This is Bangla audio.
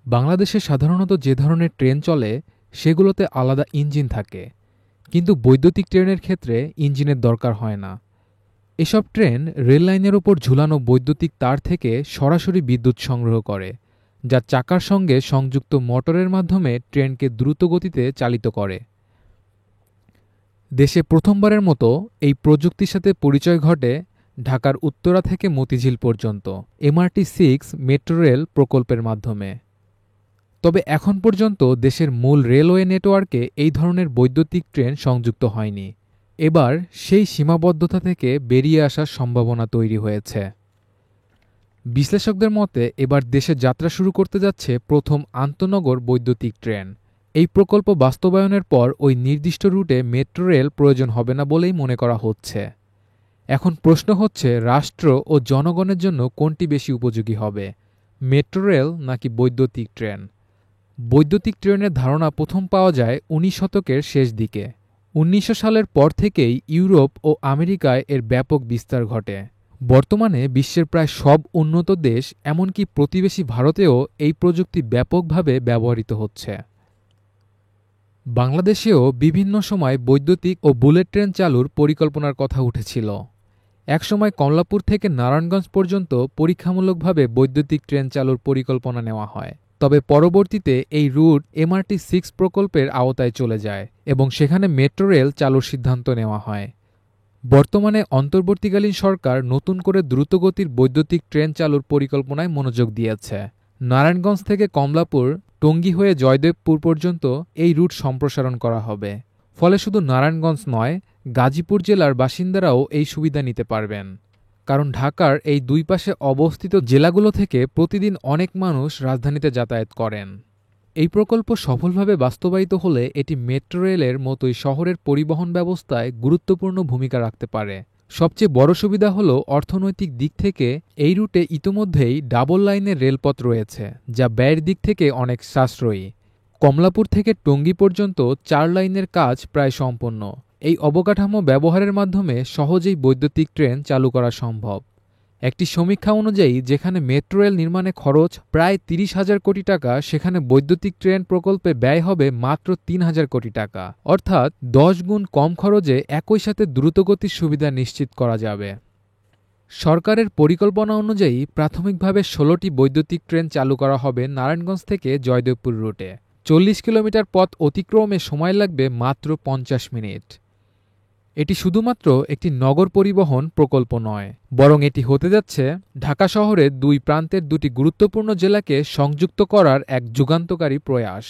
বাংলাদেশে সাধারণত যে ধরনের ট্রেন চলে সেগুলোতে আলাদা ইঞ্জিন থাকে, কিন্তু বৈদ্যুতিক ট্রেনের ক্ষেত্রে ইঞ্জিনের দরকার হয় না। এসব ট্রেন রেল লাইনের ওপর ঝুলানো বৈদ্যুতিক তার থেকে সরাসরি বিদ্যুৎ সংগ্রহ করে, যা চাকার সঙ্গে সংযুক্ত মোটরের মাধ্যমে ট্রেনকে দ্রুত গতিতে চালিত করে। দেশে প্রথমবারের মতো এই প্রযুক্তির সাথে পরিচয় ঘটে ঢাকার উত্তরা থেকে মতিঝিল পর্যন্ত MRT-6 মেট্রো রেল প্রকল্পের মাধ্যমে। তবে এখন পর্যন্ত দেশের মূল রেলওয়ে নেটওয়ার্কে এই ধরনের বৈদ্যুতিক ট্রেন সংযুক্ত হয়নি। এবার সেই সীমাবদ্ধতা থেকে বেরিয়ে আসার সম্ভাবনা তৈরি হয়েছে। বিশ্লেষকদের মতে এবার দেশে যাত্রা শুরু করতে যাচ্ছে প্রথম আন্তনগর বৈদ্যুতিক ট্রেন। এই প্রকল্প বাস্তবায়নের পর ওই নির্দিষ্ট রুটে মেট্রো রেল প্রয়োজন হবে না বলেই মনে করা হচ্ছে। এখন প্রশ্ন হচ্ছে, রাষ্ট্র ও জনগণের জন্য কোনটি বেশি উপযোগী হবে, মেট্রো রেল নাকি বৈদ্যুতিক ট্রেন? বৈদ্যুতিক ট্রেনের ধারণা প্রথম পাওয়া যায় 19 শতকের শেষ দিকে। 1900 সালের পর থেকেই ইউরোপ ও আমেরিকায় এর ব্যাপক বিস্তার ঘটে। বর্তমানে বিশ্বের প্রায় সব উন্নত দেশ, এমনকি প্রতিবেশী ভারতেও এই প্রযুক্তি ব্যাপকভাবে ব্যবহৃত হচ্ছে। বাংলাদেশেও বিভিন্ন সময় বৈদ্যুতিক ও বুলেট ট্রেন চালুর পরিকল্পনার কথা উঠেছিল। একসময় কমলাপুর থেকে নারায়ণগঞ্জ পর্যন্ত পরীক্ষামূলকভাবে বৈদ্যুতিক ট্রেন চালুর পরিকল্পনা নেওয়া হয়। তবে পরবর্তীতে এই রুট MRT-6 প্রকল্পের আওতায় চলে যায় এবং সেখানে মেট্রো রেল চালুর সিদ্ধান্ত নেওয়া হয়। বর্তমানে অন্তর্বর্তীকালীন সরকার নতুন করে দ্রুতগতির বৈদ্যুতিক ট্রেন চালুর পরিকল্পনায় মনোযোগ দিয়েছে। নারায়ণগঞ্জ থেকে কমলাপুর, টঙ্গী হয়ে জয়দেবপুর পর্যন্ত এই রুট সম্প্রসারণ করা হবে। ফলে শুধু নারায়ণগঞ্জ নয়, গাজীপুর জেলার বাসিন্দারাও এই সুবিধা নিতে পারবেন। কারণ ঢাকার এই দুই পাশে অবস্থিত জেলাগুলো থেকে প্রতিদিন অনেক মানুষ রাজধানীতে যাতায়াত করেন। এই প্রকল্প সফলভাবে বাস্তবায়িত হলে এটি মেট্রো রেলের মতোই শহরের পরিবহন ব্যবস্থায় গুরুত্বপূর্ণ ভূমিকা রাখতে পারে। সবচেয়ে বড় সুবিধা হল, অর্থনৈতিক দিক থেকে এই রুটে ইতোমধ্যেই ডাবল লাইনের রেলপথ রয়েছে, যা ব্যয়ের দিক থেকে অনেক সাশ্রয়ী। কমলাপুর থেকে টঙ্গী পর্যন্ত 4 লাইনের কাজ প্রায় সম্পন্ন। এই অবকাঠামো ব্যবহারের মাধ্যমে সহজেই বৈদ্যুতিক ট্রেন চালু করা সম্ভব। একটি সমীক্ষা অনুযায়ী যেখানে মেট্রো রেল নির্মাণে খরচ প্রায় 30,000 কোটি টাকা, সেখানে বৈদ্যুতিক ট্রেন প্রকল্পে ব্যয় হবে মাত্র 3,000 কোটি টাকা। অর্থাৎ 10 গুণ কম খরচে একই সাথে দ্রুতগতির সুবিধা নিশ্চিত করা যাবে। সরকারের পরিকল্পনা অনুযায়ী প্রাথমিকভাবে 16টি বৈদ্যুতিক ট্রেন চালু করা হবে নারায়ণগঞ্জ থেকে জয়দেবপুর রুটে। 40 কিলোমিটার পথ অতিক্রমে সময় লাগবে মাত্র 50 মিনিট। এটি শুধুমাত্র একটি নগর পরিবহন প্রকল্প নয়, বরং এটি হতে যাচ্ছে ঢাকা শহরের দুই প্রান্তের দুটি গুরুত্বপূর্ণ জেলাকে সংযুক্ত করার এক যুগান্তকারী প্রয়াস।